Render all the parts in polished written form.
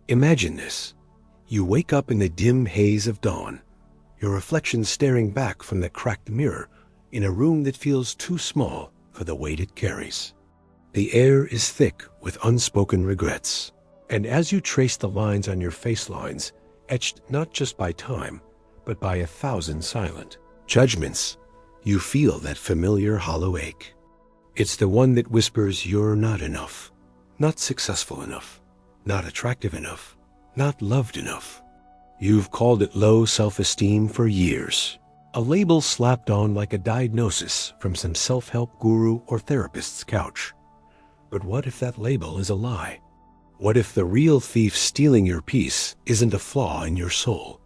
Imagine this. You wake up in the dim haze of dawn, your reflection staring back from the cracked mirror in a room that feels too small for the weight it carries. The air is thick with unspoken regrets, and as you trace the lines on your face lines, etched not just by time, but by 1,000 silent judgments, you feel that familiar hollow ache. It's the one that whispers you're not enough, not successful enough, not attractive enough, not loved enough. You've called it low self-esteem for years, a label slapped on like a diagnosis from some self-help guru or therapist's couch. But what if that label is a lie? What if the real thief stealing your peace isn't a flaw in your soul,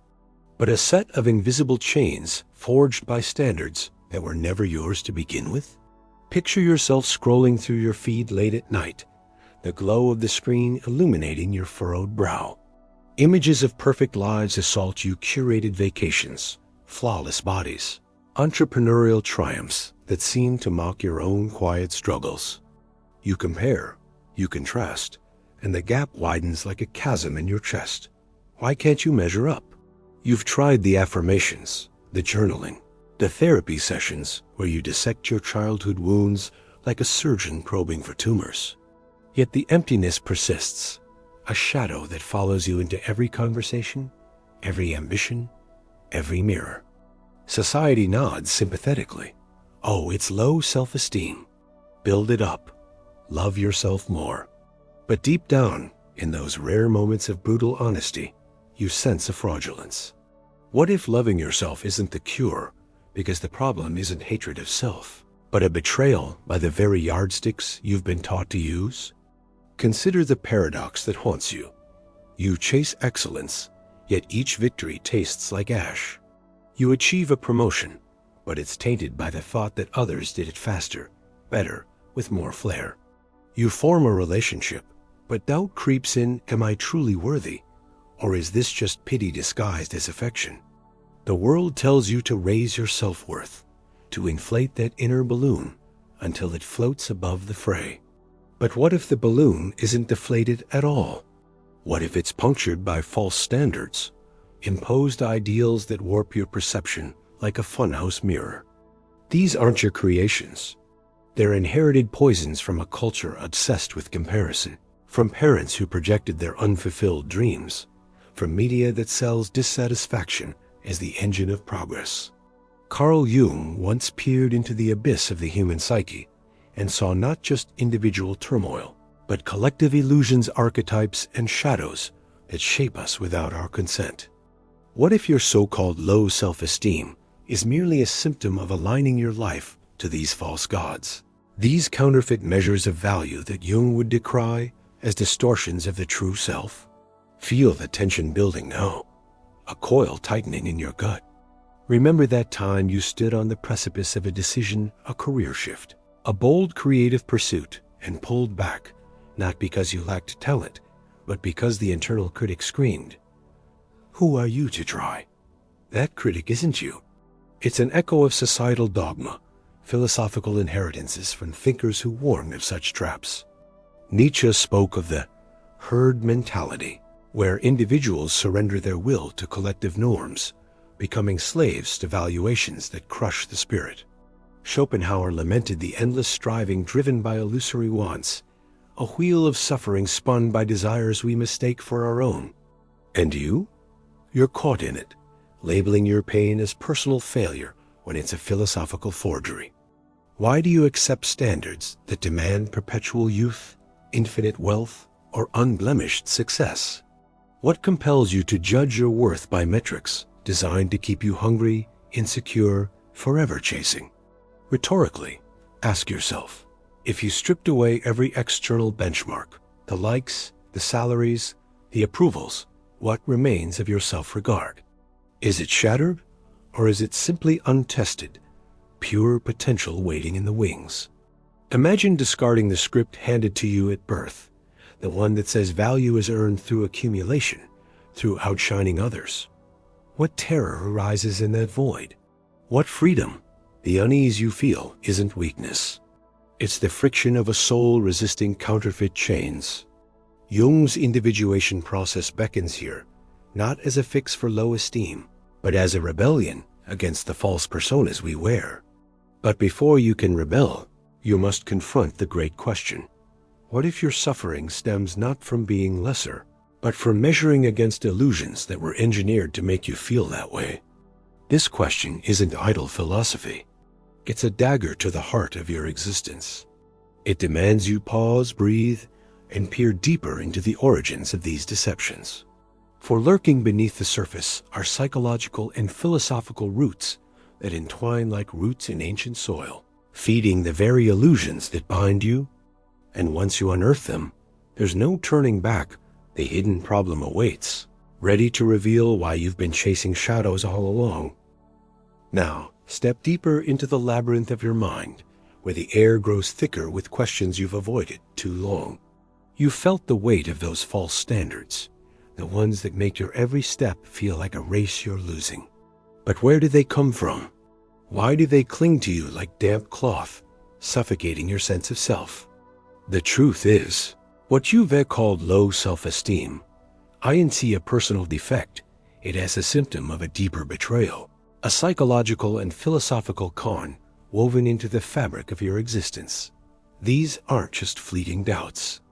but a set of invisible chains forged by standards that were never yours to begin with? Picture yourself scrolling through your feed late at night, the glow of the screen illuminating your furrowed brow. Images of perfect lives assault you, curated vacations, flawless bodies, entrepreneurial triumphs that seem to mock your own quiet struggles. You compare, you contrast, and the gap widens like a chasm in your chest. Why can't you measure up? You've tried the affirmations, the journaling, the therapy sessions where you dissect your childhood wounds like a surgeon probing for tumors. Yet the emptiness persists, a shadow that follows you into every conversation, every ambition, every mirror. Society nods sympathetically. Oh, it's low self-esteem. Build it up. Love yourself more. But deep down, in those rare moments of brutal honesty, you sense a fraudulence. What if loving yourself isn't the cure, because the problem isn't hatred of self, but a betrayal by the very yardsticks you've been taught to use? Consider the paradox that haunts you. You chase excellence, yet each victory tastes like ash. You achieve a promotion, but it's tainted by the thought that others did it faster, better, with more flair. You form a relationship, but doubt creeps in, am I truly worthy? Or is this just pity disguised as affection? The world tells you to raise your self-worth, to inflate that inner balloon until it floats above the fray. But what if the balloon isn't deflated at all? What if it's punctured by false standards, imposed ideals that warp your perception like a funhouse mirror? These aren't your creations. They're inherited poisons from a culture obsessed with comparison, from parents who projected their unfulfilled dreams, from media that sells dissatisfaction as the engine of progress. Carl Jung once peered into the abyss of the human psyche and saw not just individual turmoil, but collective illusions, archetypes, and shadows that shape us without our consent. What if your so-called low self-esteem is merely a symptom of aligning your life to these false gods, these counterfeit measures of value that Jung would decry as distortions of the true self? Feel the tension building now, a coil tightening in your gut. Remember that time you stood on the precipice of a decision, a career shift, a bold creative pursuit, and pulled back, not because you lacked talent, but because the internal critic screamed, "Who are you to try?" That critic isn't you. It's an echo of societal dogma, philosophical inheritances from thinkers who warned of such traps. Nietzsche spoke of the herd mentality, where individuals surrender their will to collective norms, becoming slaves to valuations that crush the spirit. Schopenhauer lamented the endless striving driven by illusory wants, a wheel of suffering spun by desires we mistake for our own. And you? You're caught in it, labeling your pain as personal failure when it's a philosophical forgery. Why do you accept standards that demand perpetual youth, infinite wealth, or unblemished success? What compels you to judge your worth by metrics designed to keep you hungry, insecure, forever chasing? Rhetorically, ask yourself, if you stripped away every external benchmark, the likes, the salaries, the approvals, what remains of your self-regard? Is it shattered, or is it simply untested, pure potential waiting in the wings? Imagine discarding the script handed to you at birth, the one that says value is earned through accumulation, through outshining others. What terror arises in that void? What freedom? The unease you feel isn't weakness. It's the friction of a soul resisting counterfeit chains. Jung's individuation process beckons here, not as a fix for low esteem, but as a rebellion against the false personas we wear. But before you can rebel, you must confront the great question. What if your suffering stems not from being lesser, but from measuring against illusions that were engineered to make you feel that way? This question isn't idle philosophy. It's a dagger to the heart of your existence. It demands you pause, breathe, and peer deeper into the origins of these deceptions. For lurking beneath the surface are psychological and philosophical roots that entwine like roots in ancient soil, feeding the very illusions that bind you. And once you unearth them, there's no turning back. The hidden problem awaits, ready to reveal why you've been chasing shadows all along. Now, step deeper into the labyrinth of your mind, where the air grows thicker with questions you've avoided too long. You've felt the weight of those false standards, the ones that make your every step feel like a race you're losing. But where do they come from? Why do they cling to you like damp cloth, suffocating your sense of self? The truth is, what you've called low self-esteem isn't a personal defect. It is a symptom of a deeper betrayal, a psychological and philosophical con woven into the fabric of your existence. These aren't just fleeting doubts.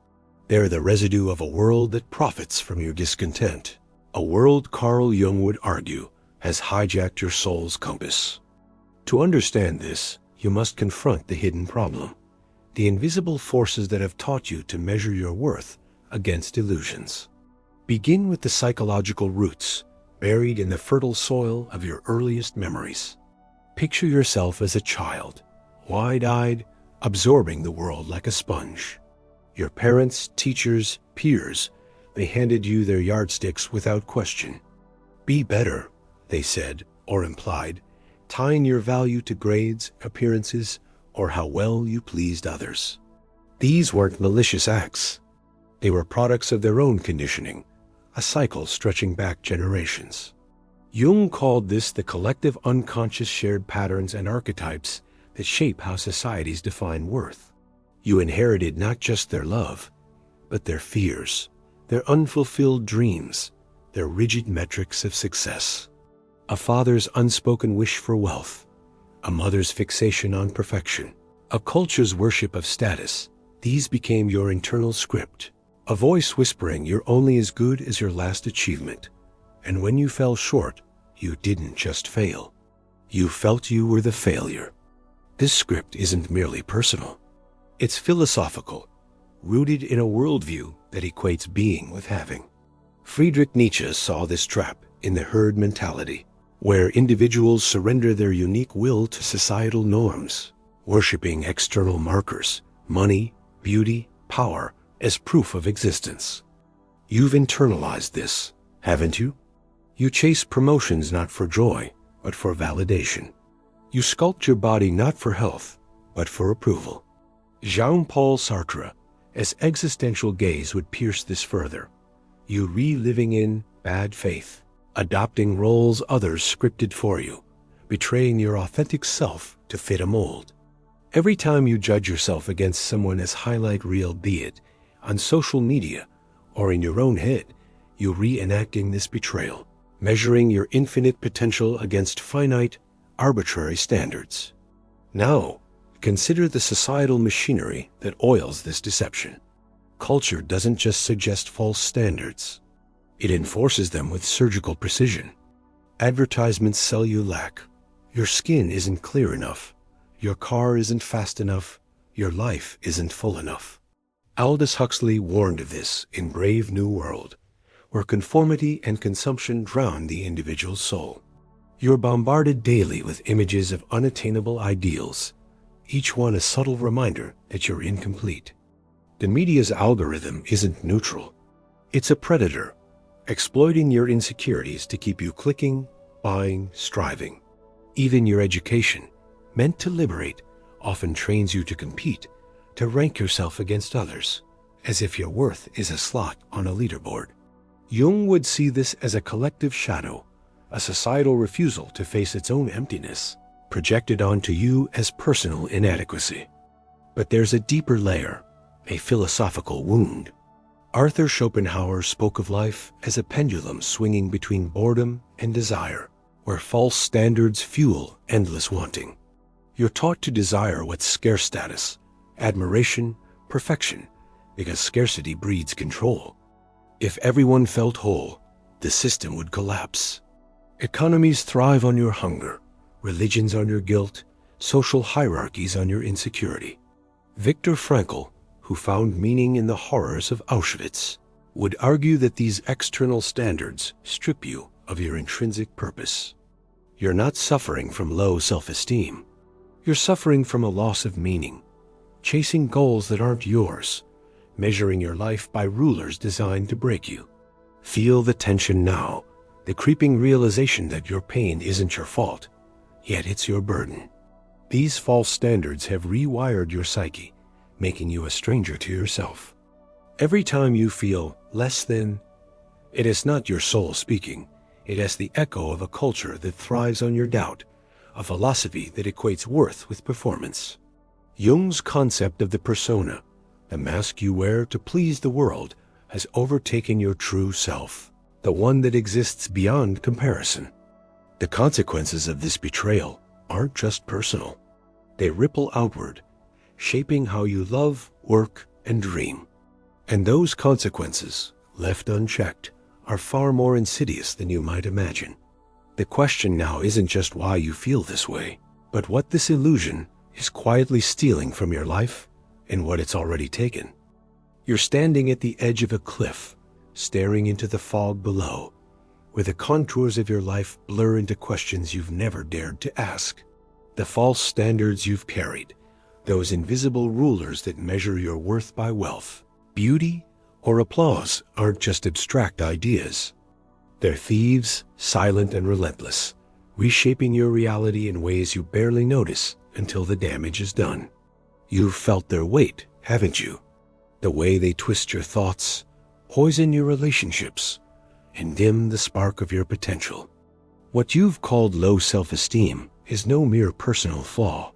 They're the residue of a world that profits from your discontent, a world Carl Jung would argue has hijacked your soul's compass. To understand this, you must confront the hidden problem, the invisible forces that have taught you to measure your worth against illusions. Begin with the psychological roots buried in the fertile soil of your earliest memories. Picture yourself as a child, wide-eyed, absorbing the world like a sponge. Your parents, teachers, peers, they handed you their yardsticks without question. Be better, they said or implied, tying your value to grades, appearances, or how well you pleased others. These weren't malicious acts. They were products of their own conditioning, a cycle stretching back generations. Jung called this the collective unconscious shared patterns and archetypes that shape how societies define worth. You inherited not just their love, but their fears, their unfulfilled dreams, their rigid metrics of success. A father's unspoken wish for wealth, a mother's fixation on perfection, a culture's worship of status. These became your internal script, a voice whispering you're only as good as your last achievement. And when you fell short, you didn't just fail. You felt you were the failure. This script isn't merely personal. It's philosophical, rooted in a worldview that equates being with having. Friedrich Nietzsche saw this trap in the herd mentality, where individuals surrender their unique will to societal norms, worshiping external markers, money, beauty, power, as proof of existence. You've internalized this, haven't you? You chase promotions not for joy, but for validation. You sculpt your body not for health, but for approval. Jean-Paul Sartre, as existential gaze would pierce this further, you reliving in bad faith, adopting roles others scripted for you, betraying your authentic self to fit a mold. Every time you judge yourself against someone as highlight reel, be it on social media or in your own head, you're reenacting this betrayal, measuring your infinite potential against finite, arbitrary standards. Now, consider the societal machinery that oils this deception. Culture doesn't just suggest false standards. It enforces them with surgical precision. Advertisements sell you lack. Your skin isn't clear enough. Your car isn't fast enough. Your life isn't full enough. Aldous Huxley warned of this in Brave New World, where conformity and consumption drown the individual soul. You're bombarded daily with images of unattainable ideals, each one a subtle reminder that you're incomplete. The media's algorithm isn't neutral. It's a predator, exploiting your insecurities to keep you clicking, buying, striving. Even your education, meant to liberate, often trains you to compete, to rank yourself against others, as if your worth is a slot on a leaderboard. Jung would see this as a collective shadow, a societal refusal to face its own emptiness, projected onto you as personal inadequacy. But there's a deeper layer, a philosophical wound. Arthur Schopenhauer spoke of life as a pendulum swinging between boredom and desire, where false standards fuel endless wanting. You're taught to desire what's scarce status, admiration, perfection, because scarcity breeds control. If everyone felt whole, the system would collapse. Economies thrive on your hunger, religions on your guilt, social hierarchies on your insecurity. Viktor Frankl, who found meaning in the horrors of Auschwitz, would argue that these external standards strip you of your intrinsic purpose. You're not suffering from low self-esteem. You're suffering from a loss of meaning, chasing goals that aren't yours, measuring your life by rulers designed to break you. Feel the tension now, the creeping realization that your pain isn't your fault, yet it's your burden. These false standards have rewired your psyche, making you a stranger to yourself. Every time you feel less than, it is not your soul speaking. It is the echo of a culture that thrives on your doubt, a philosophy that equates worth with performance. Jung's concept of the persona, the mask you wear to please the world, has overtaken your true self, the one that exists beyond comparison. The consequences of this betrayal aren't just personal. They ripple outward, shaping how you love, work, and dream. And those consequences, left unchecked, are far more insidious than you might imagine. The question now isn't just why you feel this way, but what this illusion is quietly stealing from your life and what it's already taken. You're standing at the edge of a cliff, staring into the fog below, where the contours of your life blur into questions you've never dared to ask. The false standards you've carried, those invisible rulers that measure your worth by wealth, beauty, or applause, aren't just abstract ideas. They're thieves, silent and relentless, reshaping your reality in ways you barely notice until the damage is done. You've felt their weight, haven't you? The way they twist your thoughts, poison your relationships, and dim the spark of your potential. What you've called low self-esteem is no mere personal flaw.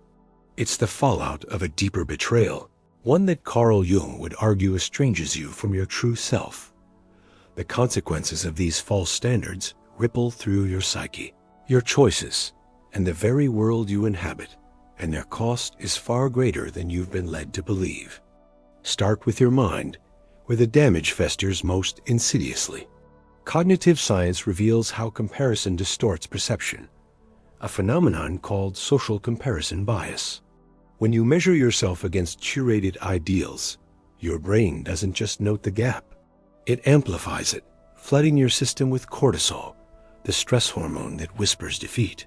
It's the fallout of a deeper betrayal, one that Carl Jung would argue estranges you from your true self. The consequences of these false standards ripple through your psyche, your choices, and the very world you inhabit, and their cost is far greater than you've been led to believe. Start with your mind, where the damage festers most insidiously. Cognitive science reveals how comparison distorts perception, a phenomenon called social comparison bias. When you measure yourself against curated ideals, your brain doesn't just note the gap. It amplifies it, flooding your system with cortisol, the stress hormone that whispers defeat.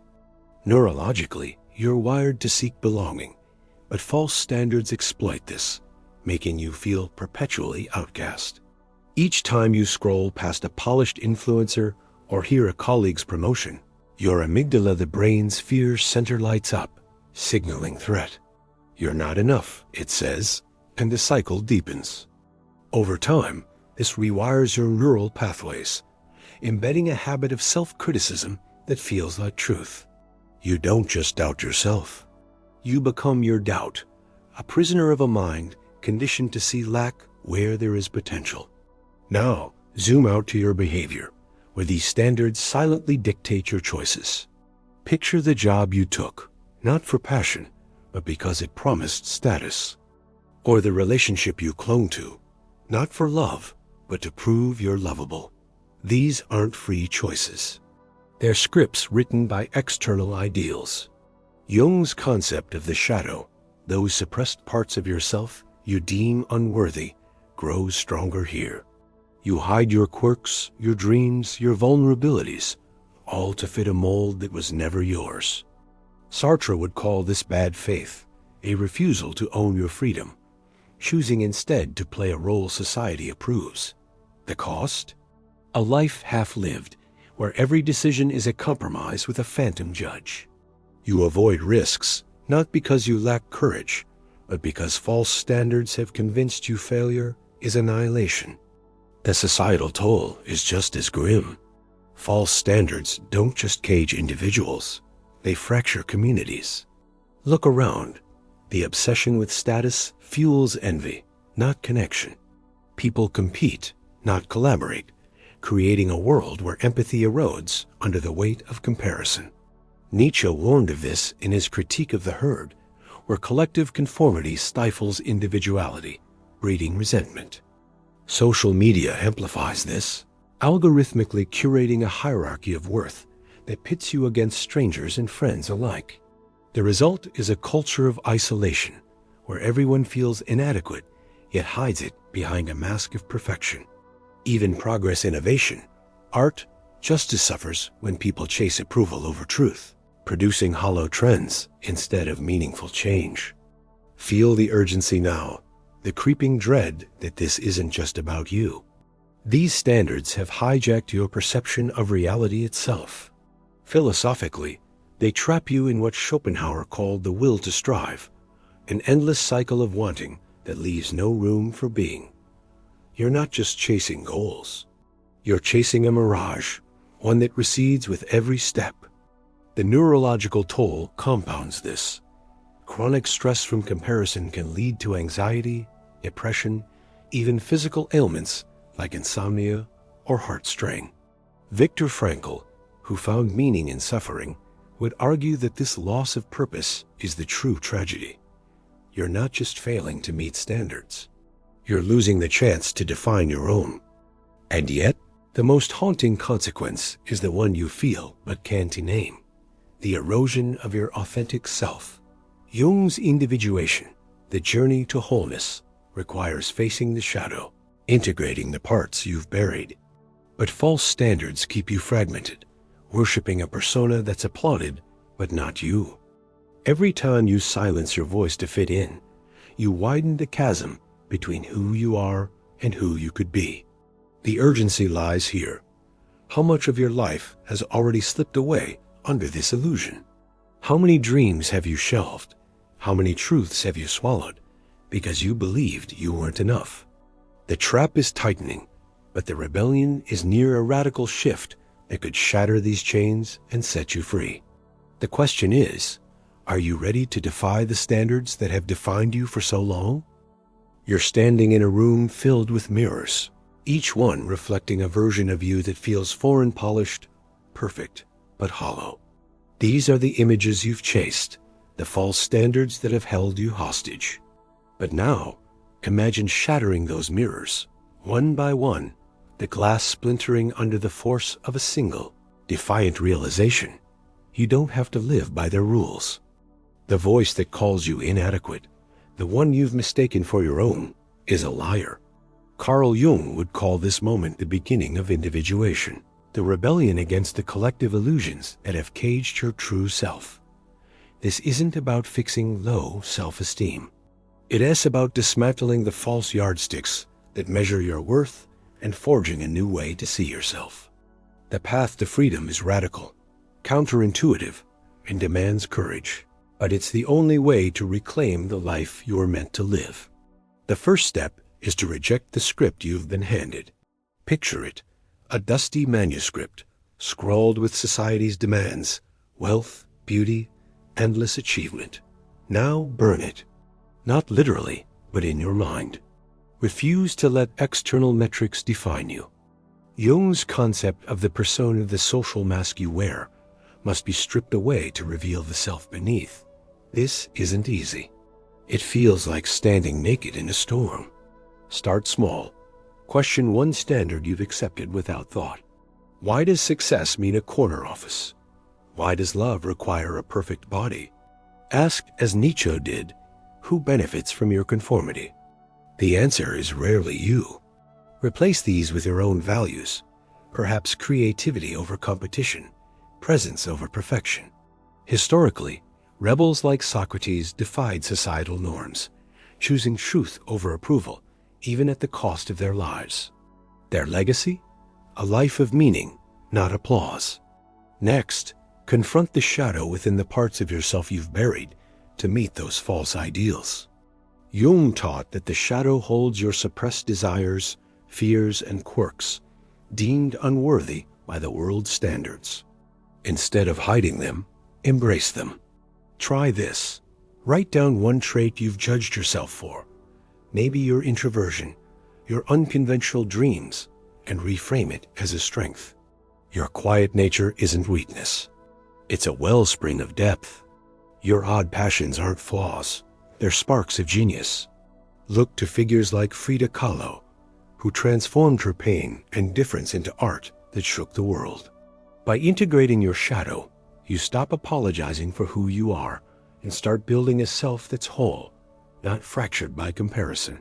Neurologically, you're wired to seek belonging, but false standards exploit this, making you feel perpetually outcast. Each time you scroll past a polished influencer or hear a colleague's promotion, your amygdala, the brain's fear center, lights up, signaling threat. You're not enough, it says, and the cycle deepens. Over time, this rewires your neural pathways, embedding a habit of self-criticism that feels like truth. You don't just doubt yourself. You become your doubt, a prisoner of a mind conditioned to see lack where there is potential. Now, zoom out to your behavior, where these standards silently dictate your choices. Picture the job you took, not for passion, but because it promised status. Or the relationship you clung to, not for love, but to prove you're lovable. These aren't free choices. They're scripts written by external ideals. Jung's concept of the shadow, those suppressed parts of yourself you deem unworthy, grows stronger here. You hide your quirks, your dreams, your vulnerabilities, all to fit a mold that was never yours. Sartre would call this bad faith, a refusal to own your freedom, choosing instead to play a role society approves. The cost? A life half-lived, where every decision is a compromise with a phantom judge. You avoid risks, not because you lack courage, but because false standards have convinced you failure is annihilation. The societal toll is just as grim. False standards don't just cage individuals, they fracture communities. Look around. The obsession with status fuels envy, not connection. People compete, not collaborate, creating a world where empathy erodes under the weight of comparison. Nietzsche warned of this in his Critique of the Herd, where collective conformity stifles individuality, breeding resentment. Social media amplifies this, algorithmically curating a hierarchy of worth that pits you against strangers and friends alike. The result is a culture of isolation, where everyone feels inadequate, yet hides it behind a mask of perfection. Even progress innovation, art, justice suffers when people chase approval over truth, producing hollow trends instead of meaningful change. Feel the urgency now, the creeping dread that this isn't just about you. These standards have hijacked your perception of reality itself. Philosophically, they trap you in what Schopenhauer called the will to strive, an endless cycle of wanting that leaves no room for being. You're not just chasing goals. You're chasing a mirage, one that recedes with every step. The neurological toll compounds this. Chronic stress from comparison can lead to anxiety, depression, even physical ailments like insomnia or heart strain. Viktor Frankl, who found meaning in suffering, would argue that this loss of purpose is the true tragedy. You're not just failing to meet standards. You're losing the chance to define your own. And yet, the most haunting consequence is the one you feel but can't name: the erosion of your authentic self. Jung's individuation, the journey to wholeness, requires facing the shadow, integrating the parts you've buried. But false standards keep you fragmented, worshiping a persona that's applauded but not you. Every time you silence your voice to fit in, you widen the chasm between who you are and who you could be. The urgency lies here. How much of your life has already slipped away under this illusion? How many dreams have you shelved? How many truths have you swallowed because you believed you weren't enough? The trap is tightening, but the rebellion is near a radical shift that could shatter these chains and set you free. The question is, are you ready to defy the standards that have defined you for so long? You're standing in a room filled with mirrors, each one reflecting a version of you that feels foreign polished, perfect, but hollow. These are the images you've chased, the false standards that have held you hostage. But now, imagine shattering those mirrors, one by one, the glass splintering under the force of a single, defiant realization. You don't have to live by their rules. The voice that calls you inadequate, the one you've mistaken for your own, is a liar. Carl Jung would call this moment the beginning of individuation, the rebellion against the collective illusions that have caged your true self. This isn't about fixing low self-esteem. It is about dismantling the false yardsticks that measure your worth and forging a new way to see yourself. The path to freedom is radical, counterintuitive, and demands courage. But it's the only way to reclaim the life you are meant to live. The first step is to reject the script you've been handed. Picture it, a dusty manuscript, scrawled with society's demands, wealth, beauty, endless achievement. Now burn it. Not literally, but in your mind. Refuse to let external metrics define you. Jung's concept of the persona, the social mask you wear, must be stripped away to reveal the self beneath. This isn't easy. It feels like standing naked in a storm. Start small. Question one standard you've accepted without thought. Why does success mean a corner office? Why does love require a perfect body? Ask, as Nietzsche did, who benefits from your conformity? The answer is rarely you. Replace these with your own values, perhaps creativity over competition, presence over perfection. Historically, rebels like Socrates defied societal norms, choosing truth over approval, even at the cost of their lives. Their legacy? A life of meaning, not applause. Next, confront the shadow within the parts of yourself you've buried to meet those false ideals. Jung taught that the shadow holds your suppressed desires, fears, and quirks, deemed unworthy by the world's standards. Instead of hiding them, embrace them. Try this. Write down one trait you've judged yourself for. Maybe your introversion, your unconventional dreams and reframe it as a strength. Your quiet nature isn't weakness. It's a wellspring of depth. Your odd passions aren't flaws. They're sparks of genius. Look to figures like Frida Kahlo, who transformed her pain and difference into art that shook the world. By integrating your shadow, you stop apologizing for who you are and start building a self that's whole, not fractured by comparison.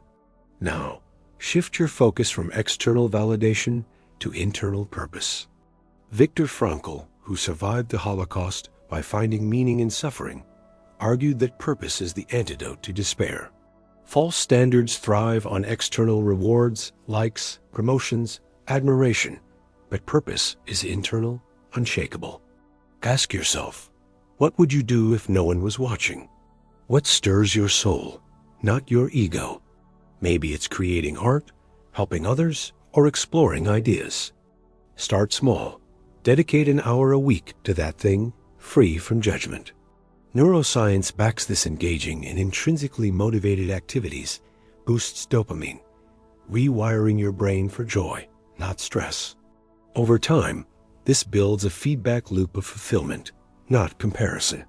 Now, shift your focus from external validation to internal purpose. Viktor Frankl, who survived the Holocaust by finding meaning in suffering, argued that purpose is the antidote to despair. False standards thrive on external rewards, likes, promotions, admiration, but purpose is internal, unshakable. Ask yourself, what would you do if no one was watching? What stirs your soul, not your ego? Maybe it's creating art, helping others, or exploring ideas. Start small. Dedicate an hour a week to that thing, free from judgment. Neuroscience backs this engaging and intrinsically motivated activities boosts dopamine, rewiring your brain for joy, not stress. Over time, this builds a feedback loop of fulfillment, not comparison.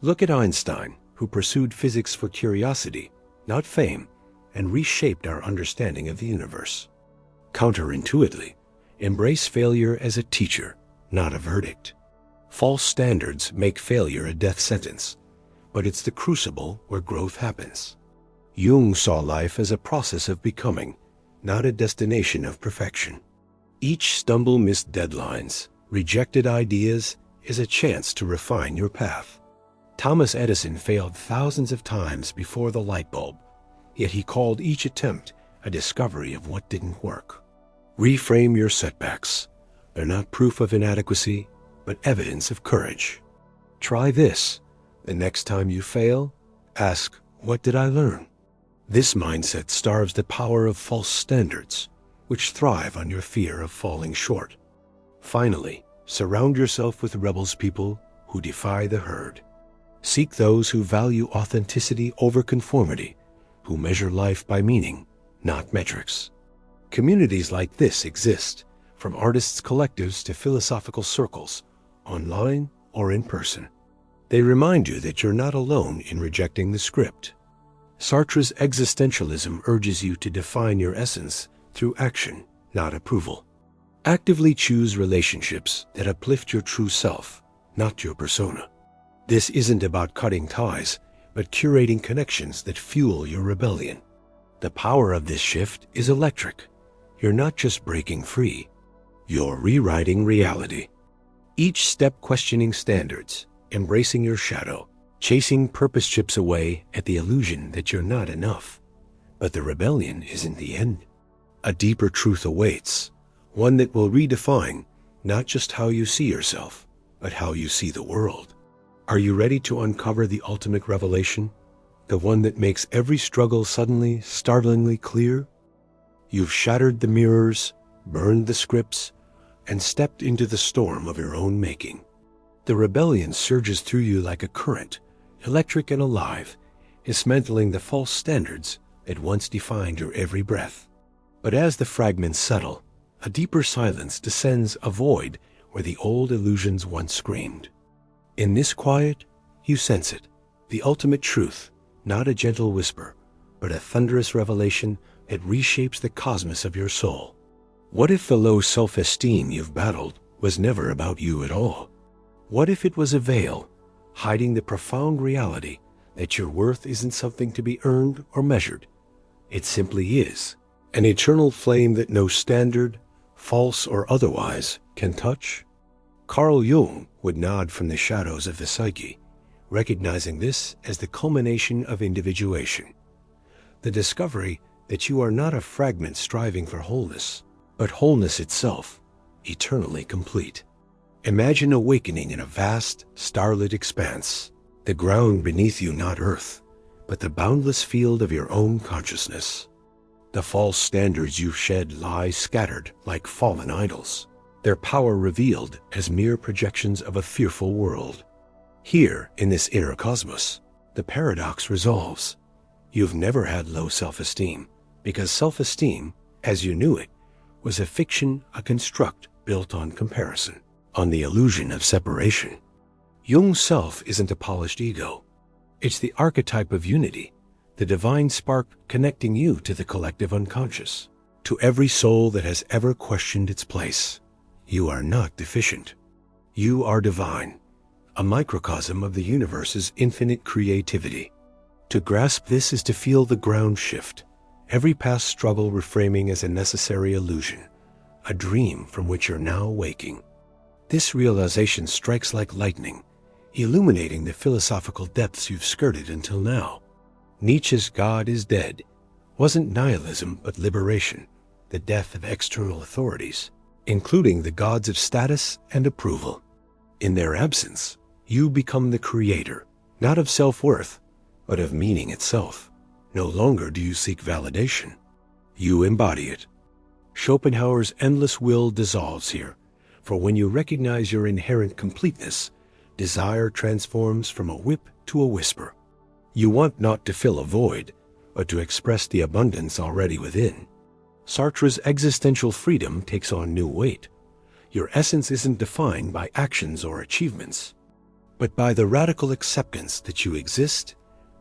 Look at Einstein, who pursued physics for curiosity, not fame, and reshaped our understanding of the universe. Counterintuitively, embrace failure as a teacher, not a verdict. False standards make failure a death sentence, but it's the crucible where growth happens. Jung saw life as a process of becoming, not a destination of perfection. Each stumble, missed deadlines, rejected ideas is a chance to refine your path. Thomas Edison failed thousands of times before the light bulb, yet he called each attempt a discovery of what didn't work. Reframe your setbacks. They're not proof of inadequacy, but evidence of courage. Try this. The next time you fail, ask, what did I learn? This mindset starves the power of false standards, which thrive on your fear of falling short. Finally, surround yourself with rebels people who defy the herd. Seek those who value authenticity over conformity, who measure life by meaning, not metrics. Communities like this exist, from artists' collectives to philosophical circles, online or in person. They remind you that you're not alone in rejecting the script. Sartre's existentialism urges you to define your essence through action, not approval. Actively choose relationships that uplift your true self, not your persona. This isn't about cutting ties, but curating connections that fuel your rebellion. The power of this shift is electric. You're not just breaking free, you're rewriting reality. Each step questioning standards, embracing your shadow, chasing purpose chips away at the illusion that you're not enough. But the rebellion isn't the end. A deeper truth awaits, one that will redefine not just how you see yourself, but how you see the world. Are you ready to uncover the ultimate revelation? The one that makes every struggle suddenly, startlingly clear? You've shattered the mirrors, burned the scripts, and stepped into the storm of your own making. The rebellion surges through you like a current, electric and alive, dismantling the false standards that once defined your every breath. But as the fragments settle, a deeper silence descends a void where the old illusions once screamed. In this quiet, you sense it, the ultimate truth, not a gentle whisper, but a thunderous revelation that reshapes the cosmos of your soul. What if the low self-esteem you've battled was never about you at all? What if it was a veil, hiding the profound reality that your worth isn't something to be earned or measured? It simply is, an eternal flame that no standard, false or otherwise, can touch? Carl Jung would nod from the shadows of the psyche, recognizing this as the culmination of individuation. The discovery that you are not a fragment striving for wholeness, but wholeness itself, eternally complete. Imagine awakening in a vast, starlit expanse, the ground beneath you not earth, but the boundless field of your own consciousness. The false standards you've shed lie scattered like fallen idols, their power revealed as mere projections of a fearful world. Here, in this inner cosmos, the paradox resolves. You've never had low self-esteem, because self-esteem as you knew it, was a fiction, a construct built on comparison, on the illusion of separation. Jung's self isn't a polished ego. It's the archetype of unity, the divine spark connecting you to the collective unconscious, to every soul that has ever questioned its place. You are not deficient. You are divine, a microcosm of the universe's infinite creativity. To grasp this is to feel the ground shift, every past struggle reframing as a necessary illusion, a dream from which you're now waking. This realization strikes like lightning, illuminating the philosophical depths you've skirted until now. Nietzsche's God is dead wasn't nihilism but liberation, the death of external authorities, including the gods of status and approval. In their absence, you become the creator, not of self-worth, but of meaning itself. No longer do you seek validation. You embody it. Schopenhauer's endless will dissolves here, for when you recognize your inherent completeness, desire transforms from a whip to a whisper. You want not to fill a void, but to express the abundance already within. Sartre's existential freedom takes on new weight. Your essence isn't defined by actions or achievements, but by the radical acceptance that you exist,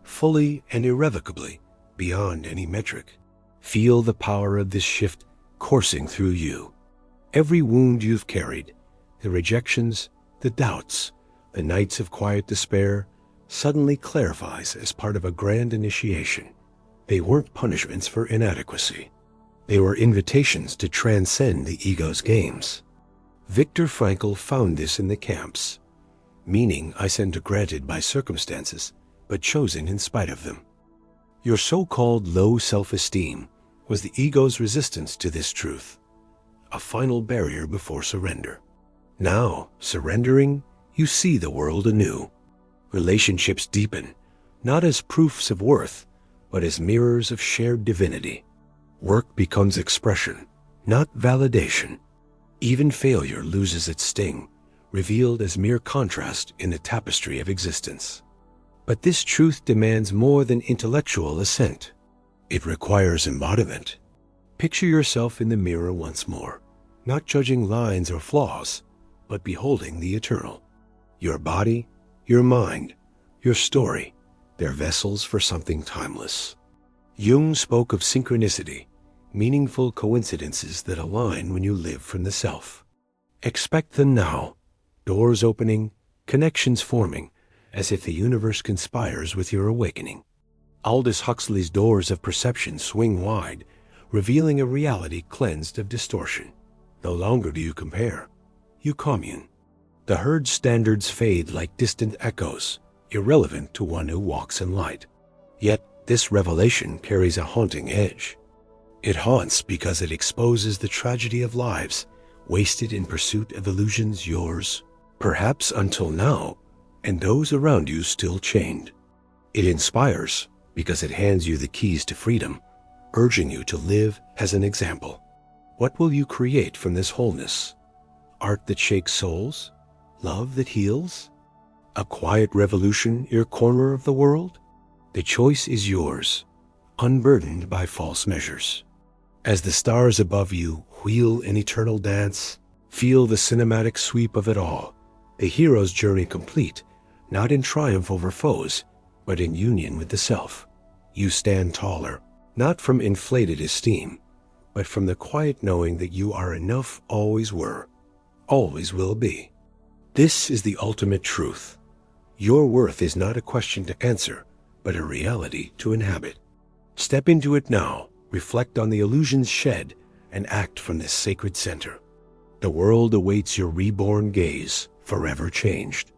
fully and irrevocably, beyond any metric. Feel the power of this shift coursing through you. Every wound you've carried, the rejections, the doubts, the nights of quiet despair, suddenly clarifies as part of a grand initiation. They weren't punishments for inadequacy. They were invitations to transcend the ego's games. Viktor Frankl found this in the camps. Meaning isn't granted by circumstances, but chosen in spite of them. Your so-called low self-esteem was the ego's resistance to this truth, a final barrier before surrender. Now, surrendering, you see the world anew. Relationships deepen, not as proofs of worth, but as mirrors of shared divinity. Work becomes expression, not validation. Even failure loses its sting, revealed as mere contrast in the tapestry of existence. But this truth demands more than intellectual assent. It requires embodiment. Picture yourself in the mirror once more, not judging lines or flaws, but beholding the eternal. Your body, your mind, your story, they're vessels for something timeless. Jung spoke of synchronicity, meaningful coincidences that align when you live from the self. Expect them now, doors opening, connections forming, as if the universe conspires with your awakening. Aldous Huxley's doors of perception swing wide, revealing a reality cleansed of distortion. No longer do you compare, you commune. The herd's standards fade like distant echoes, irrelevant to one who walks in light. Yet this revelation carries a haunting edge. It haunts because it exposes the tragedy of lives wasted in pursuit of illusions yours, perhaps until now, and those around you still chained. It inspires because it hands you the keys to freedom, urging you to live as an example. What will you create from this wholeness? Art that shakes souls? Love that heals? A quiet revolution your corner of the world? The choice is yours, unburdened by false measures. As the stars above you wheel an eternal dance, feel the cinematic sweep of it all, the hero's journey complete, not in triumph over foes, but in union with the self. You stand taller, not from inflated esteem, but from the quiet knowing that you are enough, always were, always will be. This is the ultimate truth. Your worth is not a question to answer, but a reality to inhabit. Step into it now, reflect on the illusions shed, and act from this sacred center. The world awaits your reborn gaze, forever changed.